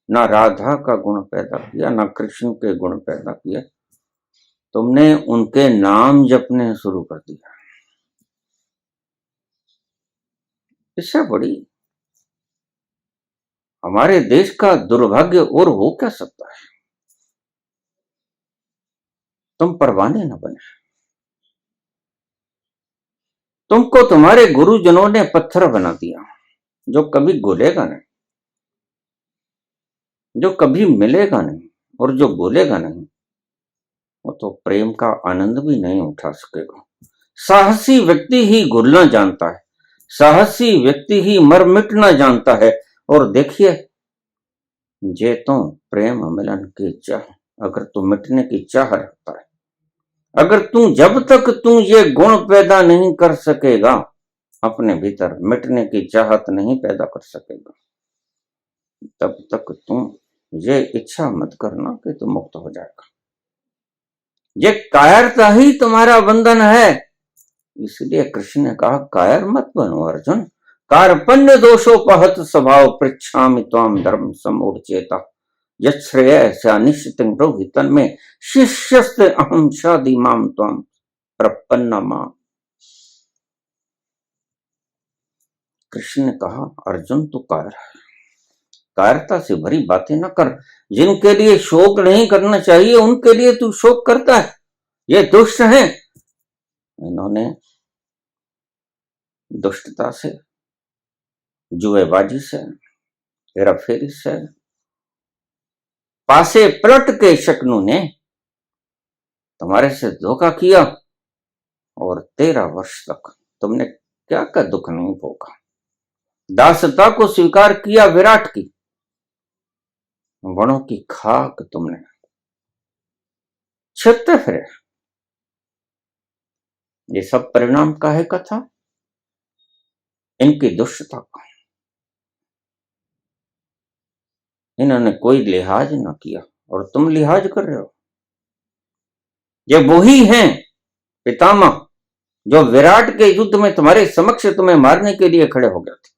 S1: ना राधा का गुण पैदा किया, ना कृष्ण के गुण पैदा किए, तुमने उनके नाम जपने शुरू कर दिया। इससे बड़ी हमारे देश का दुर्भाग्य और हो क्या सकता है। तुम परवाने न बने, तुमको तुम्हारे गुरुजनों ने पत्थर बना दिया जो कभी घुलेगा नहीं, जो कभी मिलेगा नहीं और जो भूलेगा नहीं, वो तो प्रेम का आनंद भी नहीं उठा सकेगा। साहसी व्यक्ति ही घुलना जानता है, साहसी व्यक्ति ही मर मिटना जानता है। और देखिए, जे तो प्रेम मिलन की चाह, अगर तू मिटने की चाह रखता है, अगर तू जब तक तू ये गुण पैदा नहीं कर सकेगा, अपने भीतर मिटने की चाहत नहीं पैदा कर सकेगा, तब तक तुम ये इच्छा मत करना कि तुम मुक्त हो जाएगा। ये कायरता ही तुम्हारा बंधन है। इसलिए कृष्ण ने कहा, कायर मत बनो अर्जुन, कार्पण्य दोषोपहत स्वभाव पृच्छामि त्वाम धर्म समूढ़चेता यश्रेयस्यानिश्चितं ब्रूहि तन्मे शिष्यस्ते अहं शादि माम त्वाम प्रपन्नमा। कृष्ण ने कहा, अर्जुन तू कायर है, कायरता से भरी बातें न कर। जिनके लिए शोक नहीं करना चाहिए उनके लिए तू शोक करता है। ये दुष्ट हैं, इन्होंने दुष्टता से, जुएबाजी से, हेराफेरी से, पासे पलट के शकनु ने तुम्हारे से धोखा किया और 13 वर्ष तक तुमने क्या का दुख नहीं भोगा। दासता को स्वीकार किया विराट की, वनों की खाक तुमने छिपते फिरे। ये सब परिणाम काहे का था? इनकी दुष्टता का। इन्होंने कोई लिहाज ना किया और तुम लिहाज कर रहे हो। ये वही हैं पितामह जो विराट के युद्ध में तुम्हारे समक्ष तुम्हें मारने के लिए खड़े हो गए थे,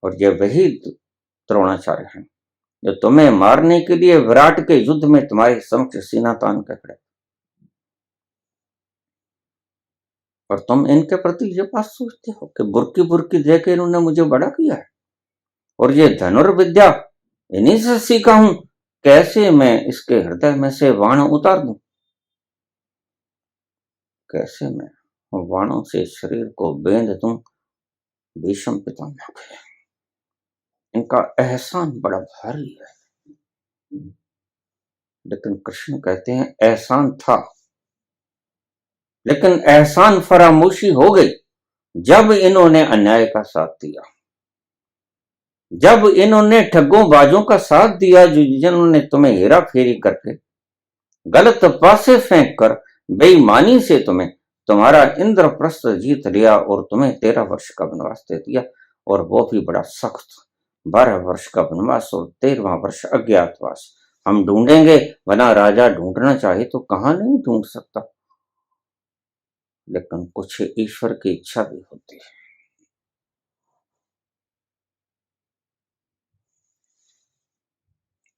S1: और ये वही द्रोणाचार्य हैं जो तुम्हें मारने के लिए विराट के युद्ध में तुम्हारे समक्ष सीना तान कर खड़े। और तुम इनके प्रति ये बात सोचते हो कि बुरकी बुरकी देके इन्होंने मुझे बड़ा किया है, और ये धनुर्विद्या इन्हीं से सीखा हूं, कैसे मैं इसके हृदय में से बाण उतार दूं, कैसे मैं बाणों से शरीर को बेंध दूं। भीष्म पितामह के इनका एहसान बड़ा भारी है, लेकिन कृष्ण कहते हैं एहसान था, लेकिन एहसान फरामोशी हो गई जब इन्होंने अन्याय का साथ दिया, जब इन्होंने ठगों बाजों का साथ दिया, जिन्होंने तुम्हें हेरा फेरी करके, गलत पासे फेंक कर, बेईमानी से तुम्हें तुम्हारा इंद्रप्रस्थ जीत लिया और तुम्हें 13 वर्ष का वनवास दे दिया, और वो भी बड़ा सख्त। 12 वर्ष का वनवास और 13वां वर्ष अज्ञातवास। हम ढूंढेंगे, वना राजा ढूंढना चाहे तो कहां नहीं ढूंढ सकता, लेकिन कुछ ईश्वर की इच्छा भी होती है।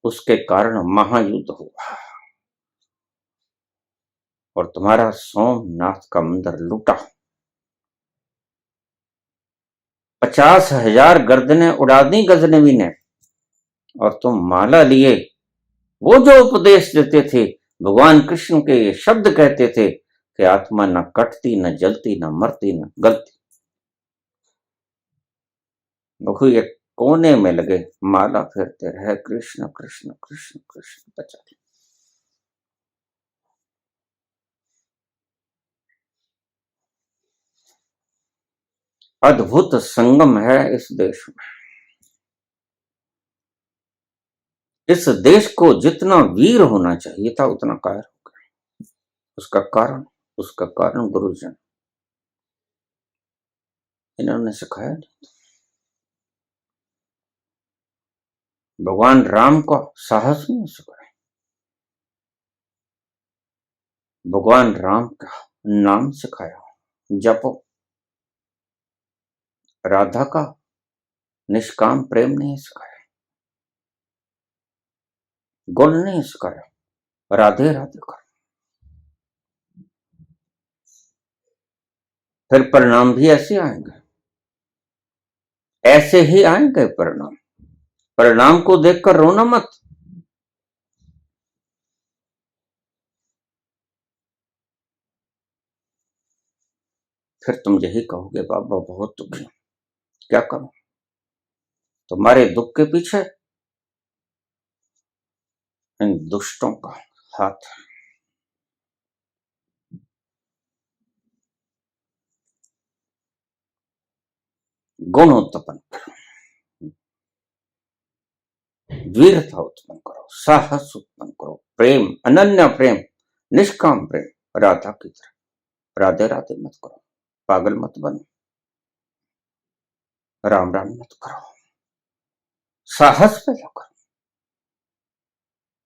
S1: उसके कारण महायुद्ध हुआ और तुम्हारा सोमनाथ का मंदिर लूटा। 50,000 गर्दनें उड़ा दी गजनवी ने, और तुम माला लिए। वो जो उपदेश देते थे, भगवान कृष्ण के ये शब्द कहते थे कि आत्मा न कटती, न जलती, न मरती, न गलती, वो ये कोने में लगे माला फेरते रहे, कृष्ण कृष्ण कृष्ण कृष्ण बचा। अद्भुत संगम है इस देश में। इस देश को जितना वीर होना चाहिए था उतना कायर हो गया। उसका कारण गुरुजन, इन्होंने सिखाया नहीं। भगवान राम को साहस नहीं सिखाया, भगवान राम का नाम सिखाया, जपो। राधा का निष्काम प्रेम नहीं सिखाया, गुण नहीं सिखाया, राधे राधे कर। फिर परिणाम भी ऐसे आएंगे, ऐसे ही आएंगे परिणाम। परिणाम को देखकर रोना मत। फिर तुम यही कहोगे बाबा बहुत दुखी, क्या करूं? तुम्हारे दुख के पीछे इन दुष्टों का हाथ है। गुण उत्पन्न करो, वीरता उत्पन्न करो, साहस उत्पन्न करो, प्रेम, अनन्य प्रेम, निष्काम प्रेम, राधा की तरह। राधे राधे मत करो, पागल मत बनो, राम राम मत करो, साहस पैदा करो,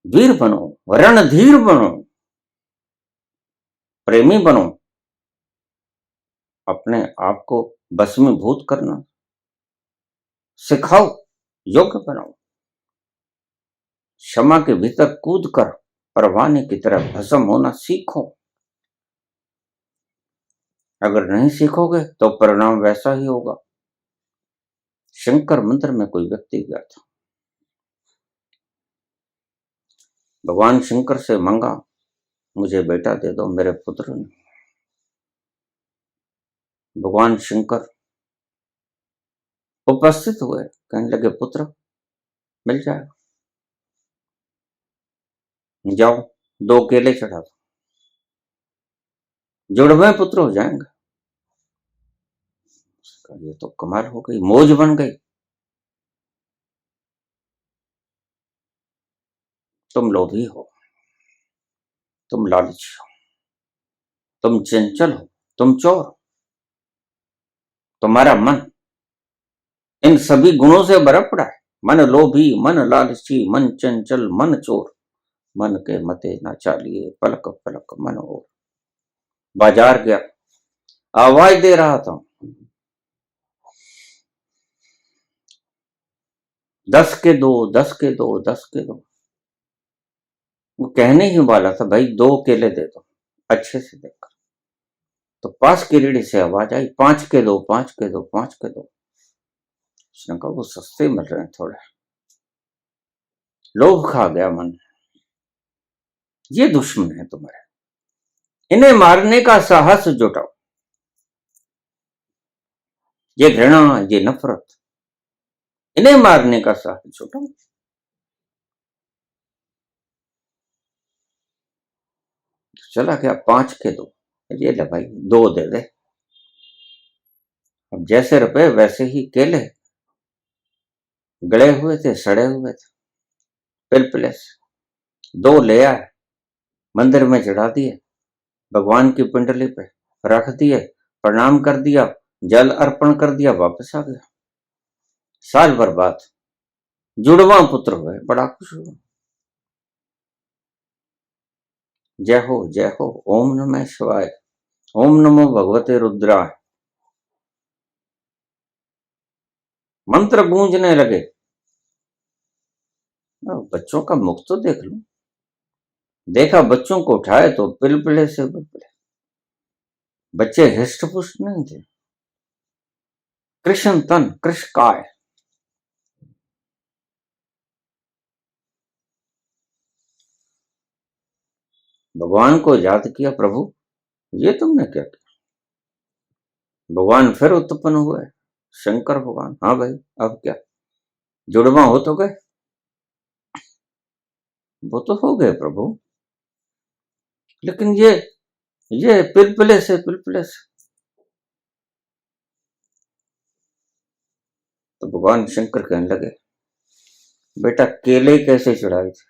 S1: वीर बनो, रणधीर बनो, प्रेमी बनो, अपने आप को भस्मीभूत करना सिखाओ, योग्य बनाओ, क्षमा के भीतर कूद कर परवाने की तरह भस्म होना सीखो। अगर नहीं सीखोगे तो परिणाम वैसा ही होगा। शंकर मंदिर में कोई व्यक्ति गया था, भगवान शंकर से मांगा मुझे बेटा दे दो, मेरे पुत्र ने। भगवान शंकर उपस्थित हुए, कहने लगे पुत्र मिल जाएगा, जाओ 2 केले चढ़ा दो, जुड़वे पुत्र हो जाएंगे। ये तो कमाल हो गई, मौज बन गई। तुम लोभी हो, तुम लालची हो, तुम चंचल हो, तुम चोर हो। तुम्हारा मन इन सभी गुणों से भरा पड़ा है। मन लोभी, मन लालची, मन चंचल, मन चोर। मन के मते ना चालिए, पलक पलक मन और। बाजार गया, आवाज दे रहा था 10 के दो, 10 के दो, 10 के दो। वो कहने ही वाला था भाई 2 केले दे दो अच्छे से देखकर, तो पास की रेड़ी से आवाज आई 5 के दो, 5 के दो, 5 के दो। उसने कहा वो सस्ते मिल रहे हैं थोड़े। लोभ खा गया मन। ये दुश्मन है तुम्हारे, इन्हें मारने का साहस जुटाओ। ये घृणा, ये नफरत, इन्हें मारने का साहस जुटाओ। चला गया 5 के दो, ये ले भाई 2 दे दे। अब जैसे रुपए वैसे ही केले, गड़े हुए थे, सड़े हुए थे, पिलपिले से 2 ले आए, मंदिर में चढ़ा दिए, भगवान की पिंडली पे रख दिए, प्रणाम कर दिया, जल अर्पण कर दिया, वापस आ गया। साल भर बाद जुड़वा पुत्र हुए, बड़ा खुश हुआ। जय हो, ओम नमः शिवाय, ओम नमो भगवते रुद्राय। मंत्र गूंजने लगे। बच्चों का मुख तो देख लो। देखा बच्चों को उठाए तो पिलपिले से पिलपिले। बच्चे हृष्ट पुष्ट नहीं थे। कृष्ण तन कृष्ण काय। भगवान को याद किया, प्रभु ये तुमने क्या किया? भगवान फिर उत्पन्न हुए, शंकर भगवान। हाँ भाई, अब क्या? जुड़वा हो तो गए? वो तो हो गए प्रभु, लेकिन ये पिलपिले से पिलपिले से। तो भगवान शंकर कहने लगे, बेटा केले कैसे चढ़ाए थे?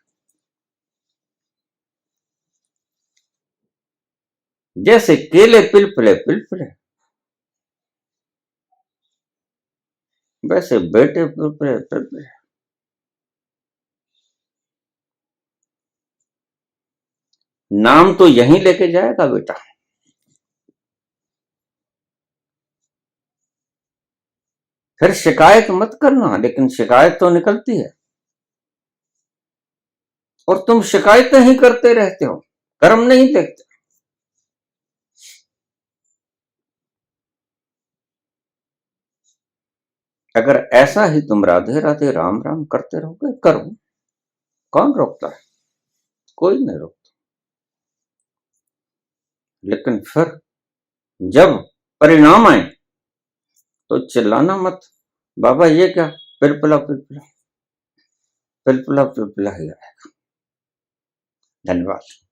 S1: जैसे केले पिलपिले पिलपिले, वैसे बेटे पिलपिले पिलपिले। नाम तो यहीं लेके जाएगा बेटा। फिर शिकायत मत करना, लेकिन शिकायत तो निकलती है और तुम शिकायतें ही करते रहते हो, कर्म नहीं देखते। अगर ऐसा ही तुम राधे राधे राम राम करते रहोगे, करो, कौन रोकता है? कोई नहीं रोकता। लेकिन फिर जब परिणाम आए तो चिल्लाना मत, बाबा ये क्या, पिलपिला पिलपिला पिलपिला पिलपिला ही आएगा। धन्यवाद।